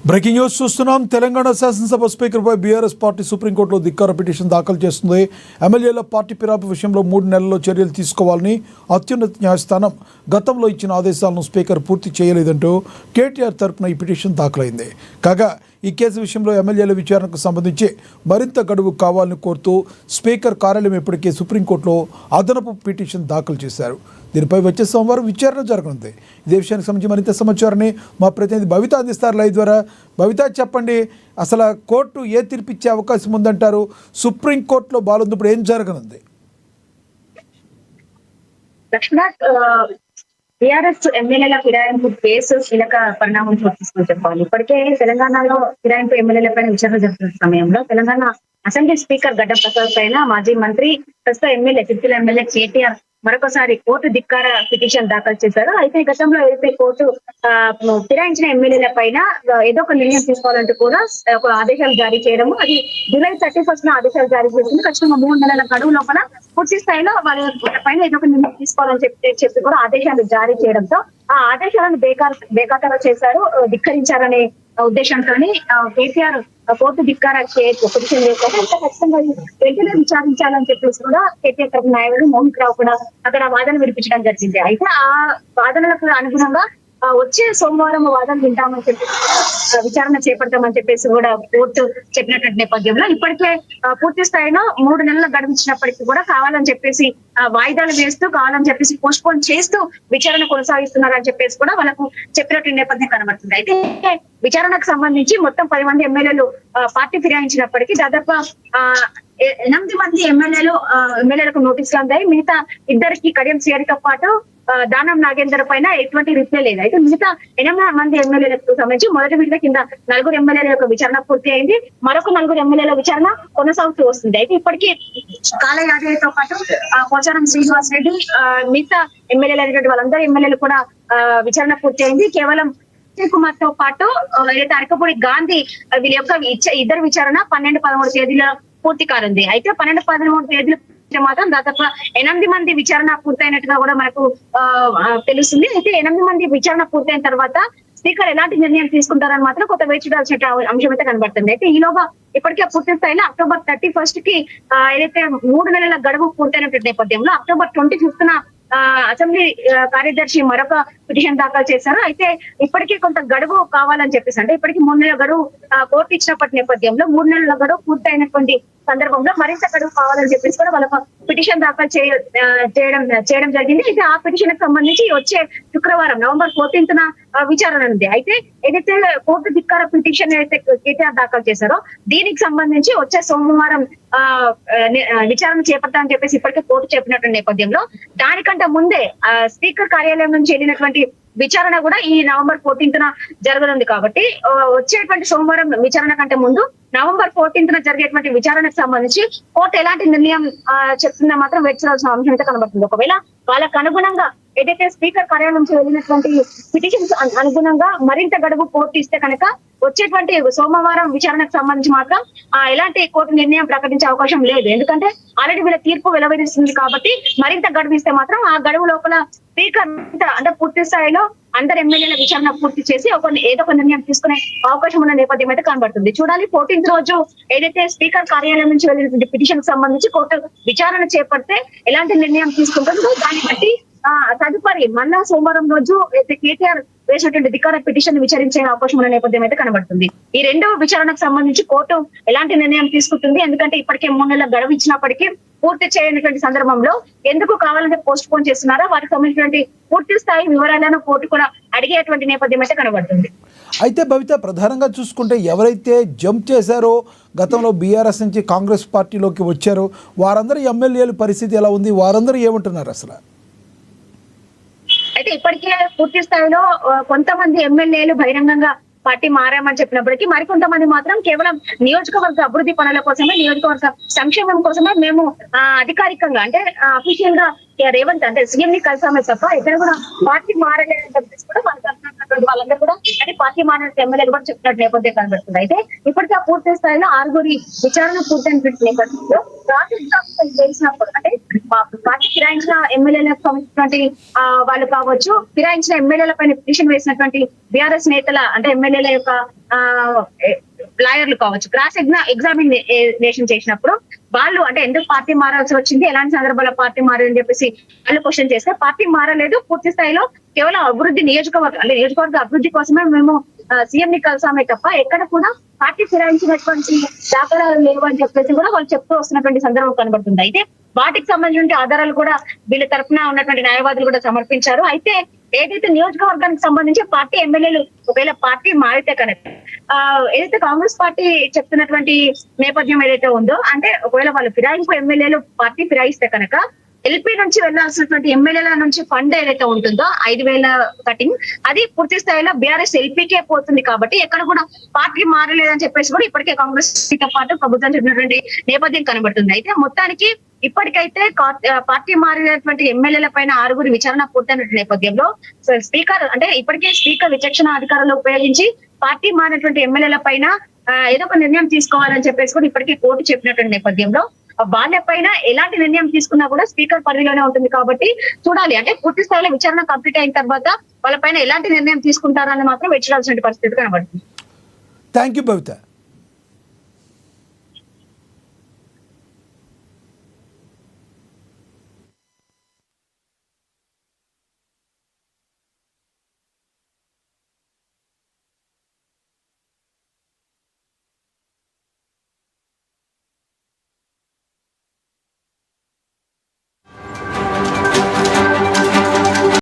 Breaking news చూస్తున్నాం. తెలంగాణ శాసనసభ స్పీకర్పై BRS party సుప్రీంకోర్టులో ధిక్కార పిటిషన్ దాఖలు చేస్తుంది. ఎమ్మెల్యేల పార్టీ ఫిరాయింపు విషయంలో 3 నెలల్లో చర్యలు తీసుకోవాలని అత్యున్నత న్యాయస్థానం గతంలో ఇచ్చిన ఆదేశాలను స్పీకర్ పూర్తి చేయలేదంటూ కేటీఆర్ తరపున ఈ పిటిషన్ దాఖలైంది. కాగా ఈ కేసు విషయంలో ఎమ్మెల్యేల విచారణకు సంబంధించి మరింత గడువు కావాలని కోరుతూ స్పీకర్ కార్యాలయం ఇప్పటికే సుప్రీంకోర్టులో అదనపు పిటిషన్ దాఖలు చేశారు. దీనిపై వచ్చే సోమవారం విచారణ జరగనుంది. ఇదే విషయానికి సంబంధించి మరింత సమాచారాన్ని మా ప్రతినిధి భవిత అందిస్తారు లైవ్ ద్వారా. భవిత, చెప్పండి, అసలు కోర్టు ఏ తీర్పిచ్చే అవకాశం ఉందంటారు? సుప్రీంకోర్టులో బాలుంది, ఇప్పుడు ఏం జరగనుంది? టీఆర్ఎస్ ఎమ్మెల్యేల ఫిరాయింపు కేసు కీలక పరిణామం చోటు చెప్పాలి. ఇప్పటికే తెలంగాణలో ఫిరాయింపు ఎమ్మెల్యేల పైన విచారణ జరుగుతున్న సమయంలో తెలంగాణ అసెంబ్లీ స్పీకర్ గడ్డ ప్రసాద్ పైన మాజీ మంత్రి ప్రస్తుత ఎమ్మెల్యే సిరిసిల్ల ఎమ్మెల్యే కేటీఆర్ మరొకసారి కోర్టు ధిక్కార పిటిషన్ దాఖలు చేశారు. అయితే గతంలో ఏదైతే కోర్టు ఫిరాయించిన ఎమ్మెల్యేల పైన ఏదో ఒక నిర్ణయం తీసుకోవాలంటూ కూడా ఒక ఆదేశాలు జారీ చేయడము, అది జూలై 31 ఆదేశాలు జారీ చేసింది. ఖచ్చితంగా 3 నెలల గడువు లోపల పూర్తి స్థాయిలో వాళ్ళ పైన ఏదో ఒక నిర్ణయం తీసుకోవాలని చెప్పి కూడా ఆదేశాలు జారీ చేయడంతో ఆ ఆదేశాలను బేఖాతరు చేశారు, ధిక్కరించారనే ఉద్దేశంతో కేసీఆర్ కోర్టు ధిక్కార పిటిషన్ చేశారు. అంటే ఖచ్చితంగా వెంటనే విచారించాలని చెప్పేసి కూడా కేటీఆర్ తరఫు న్యాయవాది మోహిత్ రావు కూడా అక్కడ వాదన వినిపించడం జరిగింది. అయితే ఆ వాదనలకు అనుగుణంగా వచ్చే సోమవారం వాదన వింటామని చెప్పి విచారణ చేపడతామని చెప్పేసి కూడా కోర్టు చెప్పినటువంటి నేపథ్యంలో ఇప్పటికే పూర్తి స్థాయిలో 3 నెలలు గడిపించినప్పటికీ కూడా కావాలని చెప్పేసి వాయిదాలు వేస్తూ కావాలని చెప్పేసి పోస్ట్ పోన్ చేస్తూ విచారణ కొనసాగిస్తున్నారని చెప్పేసి కూడా వాళ్ళకు చెప్పినటువంటి నేపథ్యం కనబడుతుంది. అయితే విచారణకు సంబంధించి మొత్తం 10 మంది ఎమ్మెల్యేలు పార్టీ ఫిరాయించినప్పటికీ దాదాపు 8 మంది ఎమ్మెల్యేలకు నోటీసులు అందాయి. మిగతా 2 కడియం సిఆర్తో పాటు దానం నాగేందర్ పైన ఎటువంటి రిప్లై లేదు. అయితే మిగతా 8 మంది ఎమ్మెల్యేలకు సంబంధించి మొదటి విడత కింద 4 ఎమ్మెల్యేల యొక్క విచారణ పూర్తి అయింది. మరొక 4 ఎమ్మెల్యేల విచారణ కొనసాగుతూ వస్తుంది. అయితే ఇప్పటికీ కాళ యాదయ్యతో పాటు పోచారం శ్రీనివాస్ రెడ్డి మిగతా ఎమ్మెల్యేలు అయినటువంటి వాళ్ళందరూ ఎమ్మెల్యేలు కూడా విచారణ పూర్తి అయింది. కేవలం కుమార్ తో పాటు ఏదైతే అరకపూడి గాంధీ వీళ్ళ యొక్క ఇద్దరు విచారణ 12-13 తేదీల పూర్తి కానుంది. అయితే 12-13 తేదీలు మాత్రం దాదాపు 8 మంది విచారణ పూర్తయినట్టుగా కూడా మనకు తెలుస్తుంది. అయితే 8 మంది విచారణ పూర్తయిన తర్వాత స్పీకర్ ఎలాంటి నిర్ణయం తీసుకుంటారని మాత్రం కొంత వేచి చూడాల్సిన అంశం అయితే కనబడుతుంది. అయితే ఈలోగా ఇప్పటికే పూర్తి స్థాయిలో అక్టోబర్ 31 కి ఏదైతే 3 నెలల గడువు పూర్తయినటువంటి నేపథ్యంలో అక్టోబర్ 25న అసెంబ్లీ కార్యదర్శి మరొక పిటిషన్ దాఖలు చేశారు. అయితే ఇప్పటికీ కొంత గడువు కావాలని చెప్పేసి, అంటే ఇప్పటికీ 3 నెలల గడువు కోర్టు ఇచ్చినప్పటి నేపథ్యంలో 3 నెలల గడువు పూర్తయినటువంటి సందర్భంలో మరింత గడువు కావాలని చెప్పేసి కూడా వాళ్ళకు పిటిషన్ దాఖలు చేయడం జరిగింది. అయితే ఆ పిటిషన్ కి సంబంధించి వచ్చే శుక్రవారం నవంబర్ 14న విచారణ ఉంది. అయితే ఏదైతే కోర్టు ధిక్కార పిటిషన్ అయితే కేటీఆర్ దాఖలు చేశారో దీనికి సంబంధించి వచ్చే సోమవారం విచారణ చేపడతామని చెప్పేసి ఇప్పటికే కోర్టు చెప్పినటువంటి నేపథ్యంలో దానికంటే ముందే స్పీకర్ కార్యాలయం నుంచి వెళ్ళినటువంటి విచారణ కూడా ఈ నవంబర్ 14న జరగనుంది. కాబట్టి వచ్చేటువంటి సోమవారం విచారణ కంటే ముందు నవంబర్ 14న జరిగేటువంటి విచారణకు సంబంధించి కోర్టు ఎలాంటి నిర్ణయం చెప్తుందో మాత్రం వెయిట్ చేయాల్సిన అంశం అయితే కనబడుతుంది. ఒకవేళ వాళ్ళకు అనుగుణంగా ఏదైతే స్పీకర్ కార్యాలయం నుంచి వెళ్ళినటువంటి పిటిషన్స్ అనుగుణంగా మరింత గడువు కోర్టు ఇస్తే కనుక వచ్చేటువంటి సోమవారం విచారణకు సంబంధించి మాత్రం ఎలాంటి కోర్టు నిర్ణయం ప్రకటించే అవకాశం లేదు. ఎందుకంటే ఆల్రెడీ వీళ్ళ తీర్పు వెలువరిస్తుంది కాబట్టి మరింత గడువు ఇస్తే మాత్రం ఆ గడువు లోపల స్పీకర్ అంటే పూర్తి స్థాయిలో అందరు ఎమ్మెల్యేల విచారణ పూర్తి చేసి ఏదో ఒక నిర్ణయం తీసుకునే అవకాశం ఉన్న నేపథ్యం అయితే కనబడుతుంది. చూడాలి 14th రోజు ఏదైతే స్పీకర్ కార్యాలయం నుంచి వెళ్ళినటువంటి పిటిషన్ కి సంబంధించి కోర్టు విచారణ చేపడితే ఎలాంటి నిర్ణయం తీసుకుంటుందో దాన్ని బట్టి తదుపరి మళ్ళా సోమవారం రోజు అయితే కేటీఆర్ వేసినటువంటి ధిక్కార పిటిషన్ విచారించే అవకాశం ఉన్న నేపథ్యం అయితే కనబడుతుంది. ఈ 2వ విచారణకు సంబంధించి కోర్టు ఎలాంటి నిర్ణయం తీసుకుంటుంది, ఎందుకంటే ఇప్పటికే 3 నెలల గడువు ఇచ్చినప్పటికీ పూర్తి చేయనటువంటి సందర్భంలో ఎందుకు కావాలంటే పోస్ట్ పోన్ చేస్తున్నారో వాటికి సంబంధించినటువంటి పూర్తి స్థాయి వివరాలను కోర్టు కూడా అడిగేటువంటి నేపథ్యం అయితే కనబడుతుంది. అయితే భవిత, ప్రధానంగా చూసుకుంటే ఎవరైతే జంప్ చేశారో గతంలో బీఆర్ఎస్ నుంచి కాంగ్రెస్ పార్టీలోకి వచ్చారో వారందరూ ఎమ్మెల్యేల పరిస్థితి ఎలా ఉంది? వారందరూ ఏమంటున్నారు అసలు? అయితే ఇప్పటికే పూర్తి స్థాయిలో కొంతమంది ఎమ్మెల్యేలు బహిరంగంగా పార్టీ మారామని చెప్పినప్పటికీ మరికొంతమంది మాత్రం కేవలం నియోజకవర్గ అభివృద్ధి పనుల కోసమే, నియోజకవర్గ సంక్షేమం కోసమే మేము అధికారికంగా అంటే అఫీషియల్ గా రేవంత్ అంటే సీఎం ని కలిసామే తప్ప ఇక్కడ కూడా పార్టీ మారలేదని చెప్పేసి కూడా వాళ్ళకి అంటున్నటువంటి వాళ్ళందరూ కూడా అంటే పార్టీ మారిన ఎమ్మెల్యేలు కూడా చెప్తున్నట్టు నేపథ్యం కనబడుతుంది. అయితే ఇప్పటికీ ఆ పూర్తి స్థాయిలో 6 విచారణ పూర్తయినటువంటి నేపథ్యంలో తెలిసినప్పుడు అంటే పార్టీ ఫిరాయించిన ఎమ్మెల్యేలకు సంబంధించినటువంటి వాళ్ళు కావచ్చు, ఫిరాయించిన ఎమ్మెల్యేల పైన పిటిషన్ వేసినటువంటి బీఆర్ఎస్ నేతల అంటే ఎమ్మెల్యేల యొక్క లాయర్లు కావచ్చు, క్రాస్ ఎగ్జామినేషన్ చేసినప్పుడు వాళ్ళు అంటే ఎందుకు పార్టీ మారాల్సి వచ్చింది, ఎలాంటి సందర్భాల్లో పార్టీ మారని చెప్పేసి వాళ్ళు క్వశ్చన్ చేస్తే పార్టీ మారలేదు, పూర్తి స్థాయిలో కేవలం అభివృద్ధి నియోజకవర్గ అభివృద్ధి కోసమే మేము సీఎం ని కలిసామే తప్ప ఎక్కడ కూడా పార్టీ ఫిరాయించినటువంటి దాఖలాలు లేవు అని చెప్పేసి కూడా వాళ్ళు చెప్తూ వస్తున్నటువంటి సందర్భం కనబడుతుంది. అయితే వాటికి సంబంధించిన ఆధారాలు కూడా వీళ్ళ తరఫున ఉన్నటువంటి న్యాయవాదులు కూడా సమర్పించారు. అయితే ఏదైతే నియోజకవర్గానికి సంబంధించి పార్టీ ఎమ్మెల్యేలు ఒకవేళ పార్టీ మారితే కనుక ఏదైతే కాంగ్రెస్ పార్టీ చెప్తున్నటువంటి నేపథ్యం ఏదైతే ఉందో అంటే ఒకవేళ వాళ్ళు ఫిరాయింపు ఎమ్మెల్యేలు పార్టీ ఫిరాయిస్తే కనుక ఎల్పీ నుంచి వెళ్లాల్సినటువంటి ఎమ్మెల్యేల నుంచి ఫండ్ ఏదైతే ఉంటుందో 5,000 కటింగ్ అది పూర్తి స్థాయిలో బీఆర్ఎస్ ఎల్పీకే పోతుంది. కాబట్టి ఎక్కడ కూడా పార్టీ మారలేదని చెప్పేసి కూడా ఇప్పటికే కాంగ్రెస్ తో పాటు ప్రభుత్వం చెప్పినటువంటి నేపథ్యం కనబడుతుంది. అయితే మొత్తానికి ఇప్పటికైతే పార్టీ మారినటువంటి ఎమ్మెల్యేల పైన 6 విచారణ పూర్తయిన నేపథ్యంలో స్పీకర్ అంటే ఇప్పటికే స్పీకర్ విచక్షణ అధికారులు ఉపయోగించి పార్టీ మారినటువంటి ఎమ్మెల్యేల పైన ఏదో ఒక నిర్ణయం తీసుకోవాలని చెప్పేసి కూడా ఇప్పటికే కోర్టు చెప్పినటువంటి నేపథ్యంలో వాళ్ళ పైన ఎలాంటి నిర్ణయం తీసుకున్నా కూడా స్పీకర్ పరిధిలోనే ఉంటుంది. కాబట్టి చూడాలి అంటే పూర్తి స్థాయిలో విచారణ కంప్లీట్ అయిన తర్వాత వాళ్ళ పైన ఎలాంటి నిర్ణయం తీసుకుంటారని మాత్రం వెచ్చాల్సిన పరిస్థితి కనబడుతుంది. Thank you Bhavitha.